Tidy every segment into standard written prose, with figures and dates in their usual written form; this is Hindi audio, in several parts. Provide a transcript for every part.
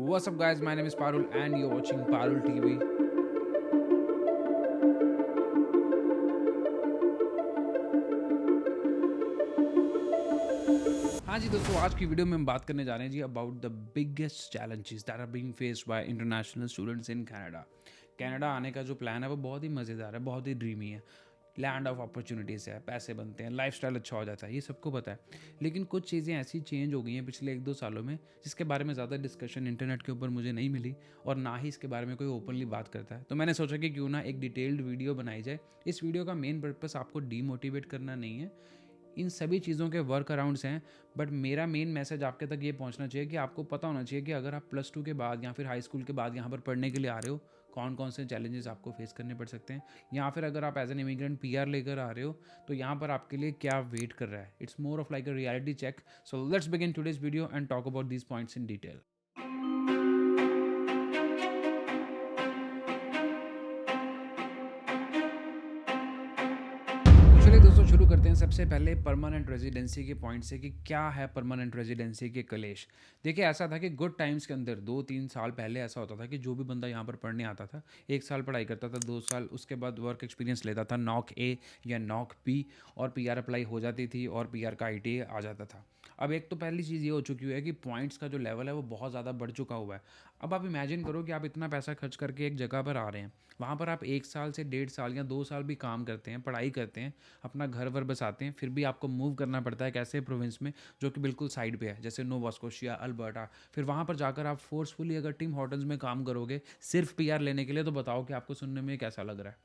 What's up, guys? My name is Parul, and you're watching Parul TV. हाँ जी दोस्तों, आज की वीडियो में हम बात करने जा रहे हैं जी about the biggest challenges that are being faced by international students in Canada. Canada आने का जो प्लान है वो बहुत ही मज़ेदार है, बहुत ही ड्रीमी है। लैंड ऑफ अपॉर्चुनिटीज़ है, पैसे बनते हैं, लाइफस्टाइल अच्छा हो जाता है, ये सबको पता है। लेकिन कुछ चीज़ें ऐसी चेंज हो गई हैं पिछले 1-2 सालों में जिसके बारे में ज़्यादा डिस्कशन इंटरनेट के ऊपर मुझे नहीं मिली और ना ही इसके बारे में कोई ओपनली बात करता है। तो मैंने सोचा कि क्यों ना एक डिटेल्ड वीडियो बनाई जाए। इस वीडियो का मेन पर्पस आपको डीमोटिवेट करना नहीं है, इन सभी चीज़ों के वर्क अराउंड्स हैं। बट मेरा मेन मैसेज आपके तक ये पहुंचना चाहिए कि आपको पता होना चाहिए कि अगर आप +2 के बाद या फिर हाई स्कूल के बाद यहाँ पर पढ़ने के लिए आ रहे हो, कौन कौन से चैलेंजेस आपको फेस करने पड़ सकते हैं, या फिर अगर आप एज एन इमिग्रेंट PR लेकर आ रहे हो तो यहाँ पर आपके लिए क्या वेट कर रहा है। It's more of like a reality check. So let's begin today's video and talk about these points in detail. चलिए दोस्तों, शुरू करते हैं सबसे पहले परमानेंट रेजिडेंसी के पॉइंट से कि क्या है परमानेंट रेजिडेंसी के कलेश। देखिए, ऐसा था कि गुड टाइम्स के अंदर 2-3 साल पहले ऐसा होता था कि जो भी बंदा यहाँ पर पढ़ने आता था 1 साल पढ़ाई करता था, 2 साल उसके बाद वर्क एक्सपीरियंस लेता था, नॉक A या नॉक P, और PR अप्लाई हो जाती थी और PR का ITA आ जाता था। अब एक तो पहली चीज़ ये हो चुकी है कि पॉइंट्स का जो लेवल है वो बहुत ज़्यादा बढ़ चुका हुआ है। अब आप इमेजिन करो कि आप इतना पैसा खर्च करके एक जगह पर आ रहे हैं, वहाँ पर आप 1 साल से 1.5 साल या 2 साल भी काम करते हैं, पढ़ाई करते हैं, अपना घर वर बसाते हैं, फिर भी आपको मूव करना पड़ता है एक ऐसे प्रोविंस में जो कि बिल्कुल साइड पे है, जैसे नोवा स्कोशिया, अल्बर्टा। फिर वहाँ पर जाकर आप फोर्सफुली अगर टिम हॉर्टन्स में काम करोगे सिर्फ PR लेने के लिए, तो बताओ कि आपको सुनने में कैसा लग रहा है?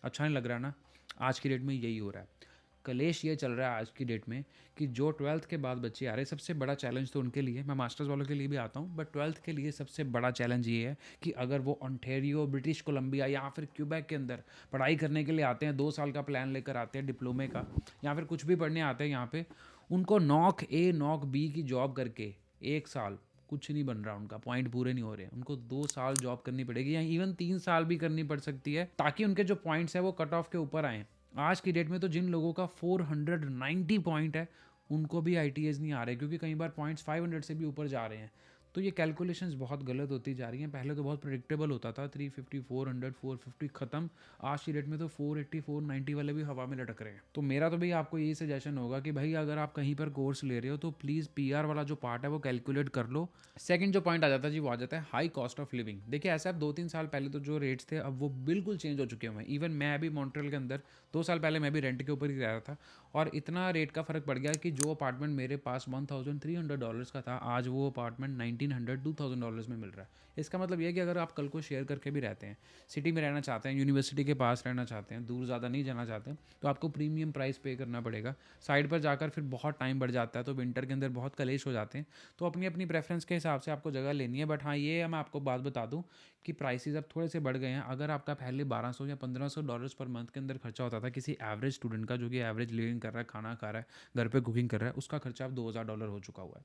अच्छा नहीं लग रहा ना? आज की डेट में यही हो रहा है। कलेश ये चल रहा है आज की डेट में कि जो 12th के बाद बच्चे आ रहे हैं, सबसे बड़ा चैलेंज तो उनके लिए, मैं मास्टर्स वालों के लिए भी आता हूँ, बट 12th के लिए सबसे बड़ा चैलेंज ये है कि अगर वो ओंटारियो, ब्रिटिश कोलंबिया या फिर क्यूबेक के अंदर पढ़ाई करने के लिए आते हैं, 2 साल का प्लान लेकर आते हैं डिप्लोमे का, या फिर कुछ भी पढ़ने आते हैं यहाँ पे, उनको नॉक A नॉक B की जॉब करके 1 साल कुछ नहीं बन रहा, उनका पॉइंट पूरे नहीं हो रहे, उनको 2 साल जॉब करनी पड़ेगी या इवन 3 साल भी करनी पड़ सकती है ताकि उनके जो पॉइंट्स है वो कट ऑफ के ऊपर आए। आज की डेट में तो जिन लोगों का 490 पॉइंट है उनको भी ITAs नहीं आ रहे, क्योंकि कई बार पॉइंट्स 500 से भी ऊपर जा रहे हैं। तो ये कैलकुलेशंस बहुत गलत होती जा रही हैं। पहले तो बहुत प्रिडिक्टेबल होता था, 350, 400, 450 ख़त्म। आज की डेट में तो 480, 490 वाले भी हवा में लटक रहे हैं। तो मेरा तो भाई आपको यही सजेशन होगा कि भाई अगर आप कहीं पर कोर्स ले रहे हो तो प्लीज़ PR वाला जो पार्ट है वो कैलकुलेट कर लो। सेकंड जो पॉइंट आ जाता है जी, वो आ जाता है हाई कॉस्ट ऑफ लिविंग। देखिए, ऐसा 2-3 साल पहले तो जो रेट्स थे अब वो बिल्कुल चेंज हो चुके हुए हैं। इवन मैं अभी मॉन्ट्रियल के अंदर 2 साल पहले मैं भी रेंट के ऊपर ही रह रहा था, और इतना रेट का फ़र्क पड़ गया कि जो अपार्टमेंट मेरे पास $1,300 का था, आज वो अपार्टमेंट $1,900-$2,000 में मिल रहा है। इसका मतलब ये है कि अगर आप कल को शेयर करके भी रहते हैं, सिटी में रहना चाहते हैं, यूनिवर्सिटी के पास रहना चाहते हैं, दूर ज़्यादा नहीं जाना चाहते, तो आपको प्रीमियम प्राइस पे करना पड़ेगा। साइड पर जाकर फिर बहुत टाइम बढ़ जाता है, तो विंटर के अंदर बहुत कलेश हो जाते हैं। तो अपनी अपनी प्रेफरेंस के हिसाब से आपको जगह लेनी है। बट हाँ, ये मैं आपको बात बता दूँ कि प्राइसेस अब थोड़े से बढ़ गए हैं। अगर आपका पहले $1,200 या $1,500 पर मंथ के अंदर खर्चा होता था किसी एवरेज स्टूडेंट का, जो कि एवरेज लिविंग कर रहा है, खाना खा रहा है, घर पे कुकिंग कर रहा है, उसका खर्चा अब $2,000 हो चुका हुआ है।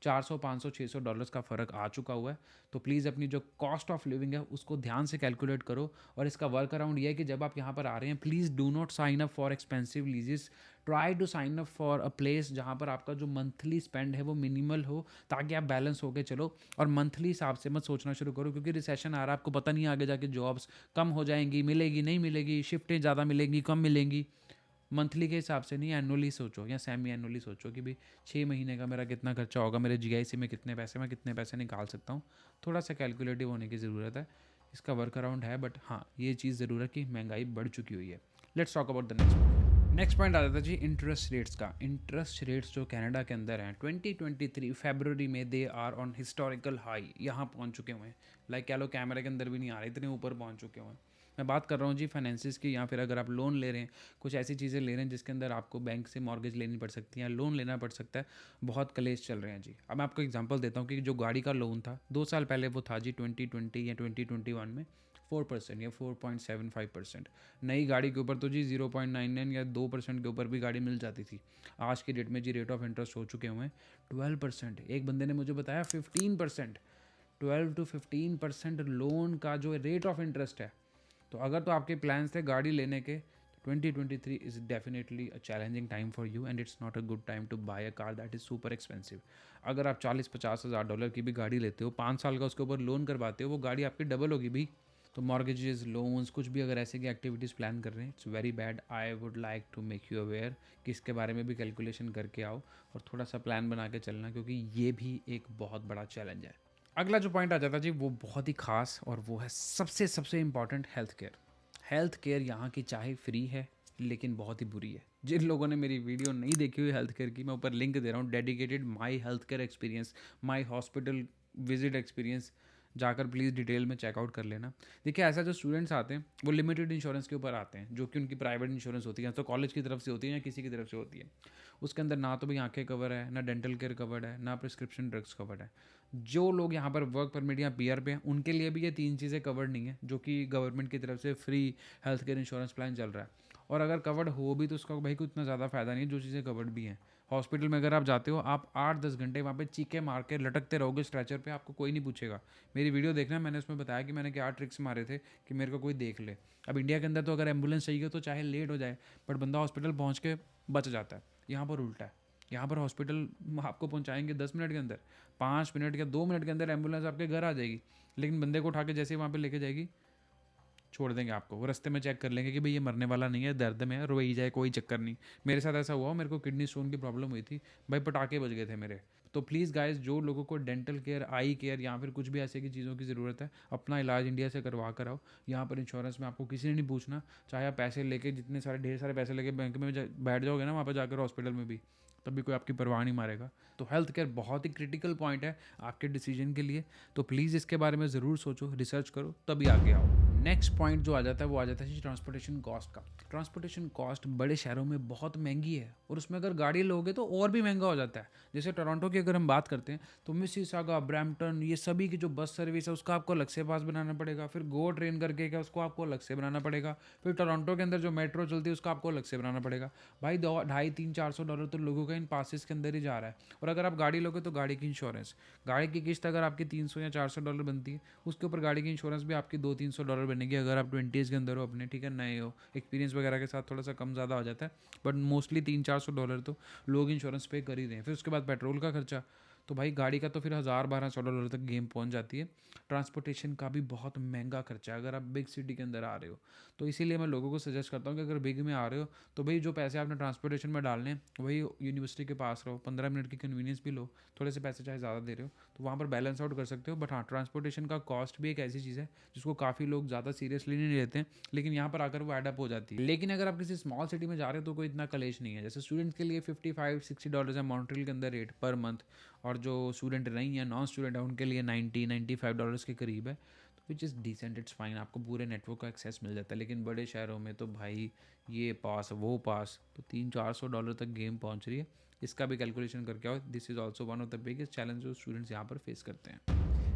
400, 500, $600 का फ़र्क आ चुका हुआ है। तो प्लीज़ अपनी जो कॉस्ट ऑफ लिविंग है उसको ध्यान से कैलकुलेट करो। और इसका वर्क अराउंड ये है कि जब आप यहाँ पर आ रहे हैं, please do not sign up for expensive leases. Try to sign up for a place जहाँ पर आपका जो मंथली स्पेंड है वो मिनिमल हो, ताकि आप बैलेंस होके चलो। और मंथली हिसाब से मत सोचना शुरू करो, क्योंकि रिसेशन आ रहा है, आपको पता नहीं आगे जाके जॉब्स कम हो जाएंगी, मिलेगी नहीं मिलेगी, शिफ्टें ज़्यादा मिलेंगी कम मिलेंगी। मंथली के हिसाब से नहीं, एनुअली सोचो या सेमी एनुअली सोचो कि भाई 6 महीने का मेरा कितना खर्चा होगा, मेरे GIC में कितने पैसे, मैं कितने पैसे निकाल सकता हूँ। थोड़ा सा कैलकुलेटिव होने की ज़रूरत है। इसका वर्क अराउंड है, बट हाँ, ये चीज़ ज़रूर है कि महंगाई बढ़ चुकी हुई है। Let's talk about the next point आ जाता है जी इंटरेस्ट रेट्स का। इंटरेस्ट रेट्स जो कनाडा के अंदर हैं 2023 फरवरी में they are on historical high, यहाँ पहुँच चुके हुए हैं। लाइक कह लो कैमरे के अंदर भी नहीं आ रहे, इतने ऊपर पहुँच चुके हुए हैं। मैं बात कर रहा हूँ जी फाइनेंसिस की, या फिर अगर आप लोन ले रहे हैं, कुछ ऐसी चीज़ें ले रहे हैं जिसके अंदर आपको बैंक से मॉर्गेज लेनी पड़ सकती है, लोन लेना पड़ सकता है। बहुत कलेश चल रहे हैं जी। अब मैं आपको एग्जांपल देता हूँ कि जो गाड़ी का लोन था 2 साल पहले, वो था जी 2020 या 2021 में 4% या 4.75%। नई गाड़ी के ऊपर तो जी 0.99 या 2% के ऊपर भी गाड़ी मिल जाती थी। आज की डेट में जी रेट ऑफ इंटरेस्ट हो चुके हुए हैं 12%। एक बंदे ने मुझे बताया 15%। 12 to 15% लोन का जो रेट ऑफ इंटरेस्ट है। तो अगर तो आपके प्लान्स थे गाड़ी लेने के, 2023 is definitely a challenging time for you and it's not a good time to buy a car that is super expensive. अगर आप 40-50 हज़ार डॉलर की भी गाड़ी लेते हो, 5 साल का उसके ऊपर लोन करवाते हो, वो गाड़ी आपकी डबल होगी भी। तो मॉर्गेजेस, लोन्स, कुछ भी अगर ऐसे की एक्टिविटीज़ प्लान कर रहे हैं, it's very bad. I would like to make you aware कि इसके बारे में भी कैलकुलेशन करके आओ और थोड़ा सा प्लान बना के चलना, क्योंकि ये भी एक बहुत बड़ा चैलेंज है। अगला जो पॉइंट आ जाता है जी, वो बहुत ही खास और वो है सबसे सबसे important, health care. Health care यहाँ की चाहे फ्री है लेकिन बहुत ही बुरी है। जिन लोगों ने मेरी वीडियो नहीं देखी हुई हेल्थ केयर की, मैं ऊपर लिंक दे रहा हूँ, dedicated my health care experience, my hospital visit experience, जाकर प्लीज़ डिटेल में चेकआउट कर लेना। देखिए, ऐसा जो स्टूडेंट्स आते हैं वो लिमिटेड इंश्योरेंस के ऊपर आते हैं, जो कि उनकी प्राइवेट इंश्योरेंस होती है, तो कॉलेज की तरफ से होती है या किसी की तरफ से होती है। उसके अंदर ना तो भी आंखें कवर है, ना डेंटल केयर कवर्ड है, ना प्रिस्क्रिप्शन ड्रग्स कवर्ड है। जो लोग यहाँ पर वर्क परमिट या पीआर पे हैं, उनके लिए भी ये 3 चीज़ें कवर्ड नहीं है, जो कि गवर्नमेंट की तरफ से free health care insurance plan चल रहा है। और अगर कवर्ड हो भी तो उसका भाई कोई इतना ज़्यादा फ़ायदा नहीं है, जो चीज़ें कवर्ड भी हैं। हॉस्पिटल में अगर आप जाते हो, आप 8-10 घंटे वहाँ पे चीखे मार के लटकते रहोगे स्ट्रेचर पे, आपको कोई नहीं पूछेगा। मेरी वीडियो देखना, मैंने उसमें बताया कि मैंने क्या ट्रिक्स मारे थे कि मेरे को कोई देख ले। अब इंडिया के अंदर तो अगर एम्बुलेंस चाहिए तो चाहे लेट हो जाए, बट बंदा हॉस्पिटल पहुँच के बच जाता है। यहाँ पर उल्टा है। यहाँ पर हॉस्पिटल आपको पहुँचाएंगे 10 मिनट के अंदर, 5 मिनट या 2 मिनट के अंदर एम्बुलेंस आपके घर आ जाएगी, लेकिन बंदे को उठा के जैसे ही वहाँ पे लेके जाएगी, छोड़ देंगे आपको। वो रास्ते में चेक कर लेंगे कि भाई ये मरने वाला नहीं है, दर्द में है, रोई जाए, कोई चक्कर नहीं। मेरे साथ ऐसा हुआ, मेरे को किडनी स्टोन की प्रॉब्लम हुई थी भाई, पटाखे बज गए थे मेरे। तो प्लीज़ गाइस, जो लोगों को डेंटल केयर, आई केयर या फिर कुछ भी ऐसे की चीज़ों की ज़रूरत है, अपना इलाज इंडिया से करवा कर आओ। यहाँ पर इंश्योरेंस में आपको किसी ने नहीं पूछना, चाहे आप पैसे लेके, जितने सारे ढेर सारे पैसे लेके बैंक में बैठ जाओगे ना, वहाँ पर जाकर हॉस्पिटल में भी, तभी कोई आपकी परवाह नहीं मारेगा। तो हेल्थ केयर बहुत ही क्रिटिकल पॉइंट है आपके डिसीजन के लिए, तो प्लीज़ इसके बारे में ज़रूर सोचो, रिसर्च करो, तभी आगे आओ। नेक्स्ट पॉइंट जो आ जाता है वो आ जाता है ट्रांसपोर्टेशन कॉस्ट का। ट्रांसपोर्टेशन कॉस्ट बड़े शहरों में बहुत महंगी है और उसमें अगर गाड़ी लोगे तो और भी महंगा हो जाता है। जैसे टोरंटो की अगर हम बात करते हैं तो मिसिसागा, ब्रैम्पटन, ये सभी की जो बस सर्विस है उसका आपको अलग से पास बनाना पड़ेगा। फिर गो ट्रेन करके क्या, उसको आपको अलग से बनाना पड़ेगा। फिर टोरंटो के अंदर जो मेट्रो चलती है उसका आपको अलग से बनाना पड़ेगा। भाई $250-300-400 तो लोगों का इन पासिस के अंदर ही जा रहा है। और अगर आप गाड़ी लोगे तो गाड़ी की इंश्योरेंस, गाड़ी की किस्त अगर आपकी $300 या $400 बनती है, उसके ऊपर गाड़ी की इंश्योरेंस भी आपकी $200-300 बनेगी। अगर आप 20s के अंदर हो अपने, ठीक है, नए हो, एक्सपीरियंस वगैरह के साथ थोड़ा सा कम ज़्यादा हो जाता है, बट मोस्टली $300-400 तो लोग इंश्योरेंस पे कर ही रहे हैं। फिर उसके बाद पेट्रोल का खर्चा, तो भाई गाड़ी का तो फिर $1000-1200 तक गेम पहुंच जाती है। ट्रांसपोर्टेशन का भी बहुत महंगा खर्चा है अगर आप बिग सिटी के अंदर आ रहे हो। तो इसीलिए मैं लोगों को सजेस्ट करता हूँ कि अगर बिग में आ रहे हो तो भाई जो पैसे आपने ट्रांसपोर्टेशन में डालने हैं वही यूनिवर्सिटी के पास रहो, 15 मिनट की कन्वीनियंस भी लो, थोड़े से पैसे चाहे ज़्यादा दे रहे हो तो वहाँ पर बैलेंस आउट कर सकते हो। बट हाँ, ट्रांसपोर्टेशन का कॉस्ट भी एक ऐसी चीज़ है जिसको काफ़ी लोग ज़्यादा सीरियसली नहीं लेते हैं, लेकिन यहाँ पर आकर वो एडअप हो जाती है। लेकिन अगर आप किसी स्मॉल सिटी में जा रहे हो तो कोई इतना कलेश नहीं है। जैसे स्टूडेंट्स के लिए $55-60 है मॉन्ट्रियल के अंदर रेट पर मंथ, और जो स्टूडेंट नहीं है, नॉन स्टूडेंट है, उनके लिए $90-95 के करीब है, तो which is decent, it's fine, आपको पूरे नेटवर्क का एक्सेस मिल जाता है। लेकिन बड़े शहरों में तो भाई ये पास वो पास, तो $300-400 तक गेम पहुंच रही है। इसका भी कैलकुलेशन करके आओ। This is also one of the biggest challenge जो स्टूडेंट्स यहाँ पर फेस करते हैं।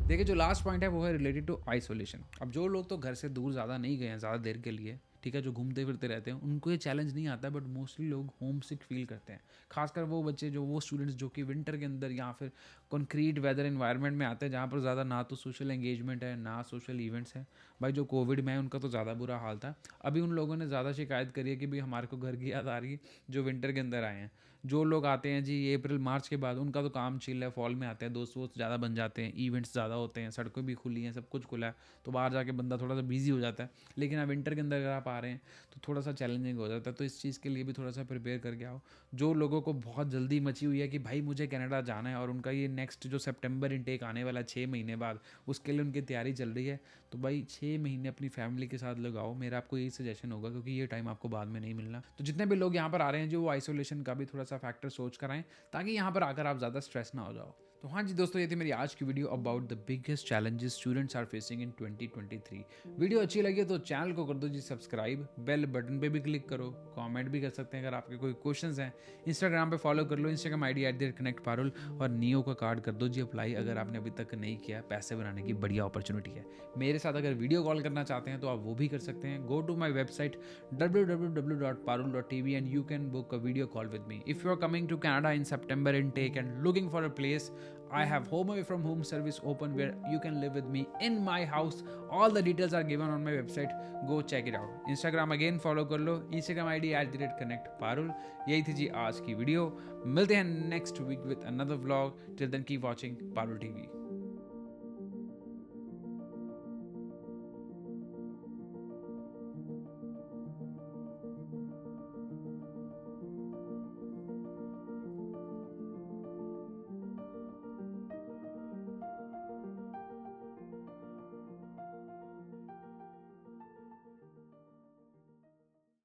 देखिए, जो लास्ट पॉइंट है वो है रिलेटेड टू आइसोलेशन। अब जो लोग तो घर से दूर ज़्यादा नहीं गए हैं ज़्यादा देर के लिए, ठीक है, जो घूमते फिरते रहते हैं, उनको ये चैलेंज नहीं आता, बट मोस्टली लोग होम सिक फील करते हैं। खासकर वो बच्चे, जो वो स्टूडेंट्स जो कि विंटर के अंदर या फिर कंक्रीट वेदर एनवायरनमेंट में आते हैं, जहाँ पर ज़्यादा ना तो सोशल एंगेजमेंट है ना सोशल इवेंट्स हैं। भाई जो कोविड में है उनका तो ज़्यादा बुरा हाल था। अभी उन लोगों ने ज़्यादा शिकायत करी है कि भाई हमारे को घर की याद आ रही है, जो विंटर के अंदर आए हैं। जो लोग आते हैं जी अप्रैल मार्च के बाद, उनका तो काम चिल है, फॉल में आते हैं, दोस्त वोस्त ज़्यादा बन जाते हैं, इवेंट्स ज़्यादा होते हैं, सड़कें भी खुली हैं, सब कुछ खुला है, तो बाहर जाके बंदा थोड़ा सा बिजी हो जाता है। लेकिन अब विंटर के अंदर अगर आप आ रहे हैं तो थोड़ा सा चैलेंजिंग हो जाता है, तो इस चीज़ के लिए भी थोड़ा सा प्रिपेयर करके आओ। जो लोगों को बहुत जल्दी मची हुई है कि भाई मुझे कनाडा जाना है और उनका ये नेक्स्ट जो सितंबर इनटेक आने वाला 6 महीने बाद, उसके लिए उनकी तैयारी चल रही है, तो भाई 6 महीने अपनी फैमिली के साथ लगाओ। मेरा आपको यही सजेशन होगा, क्योंकि ये टाइम आपको बाद में नहीं मिलना। तो जितने भी लोग यहाँ पर आ रहे हैं, जो वो आइसोलेशन का भी थोड़ा सा फैक्टर सोच कर आएँ, ताकि यहाँ पर आकर आप ज़्यादा स्ट्रेस ना हो जाओ। तो हाँ जी दोस्तों, ये थी मेरी आज की video about the biggest challenges students are facing in 2023। Video अच्छी लगी तो चैनल को कर दो जी सब्सक्राइब, बेल बटन पे भी क्लिक करो, कमेंट भी कर सकते हैं अगर आपके कोई क्वेश्चंस हैं। इंस्टाग्राम पे फॉलो कर लो, इंस्टाग्राम ID @connectparul, और नियो का कार्ड कर दो जी अप्लाई अगर आपने अभी तक नहीं किया। पैसे बनाने की बढ़िया अपॉर्चुनिटी है। मेरे साथ अगर वीडियो कॉल करना चाहते हैं तो आप वो भी कर सकते हैं। Go to my website www.parul.tv and you can book a video call with me. If you are coming to Canada in September intake and looking for a place, I have home away from home service open where you can live with me in my house. All the details are given on my website. Go check it out. Instagram again follow कर लो. Instagram ID @connectparul. यही थी जी आज की वीडियो. मिलते हैं next week with another vlog. Till then keep watching Parul TV.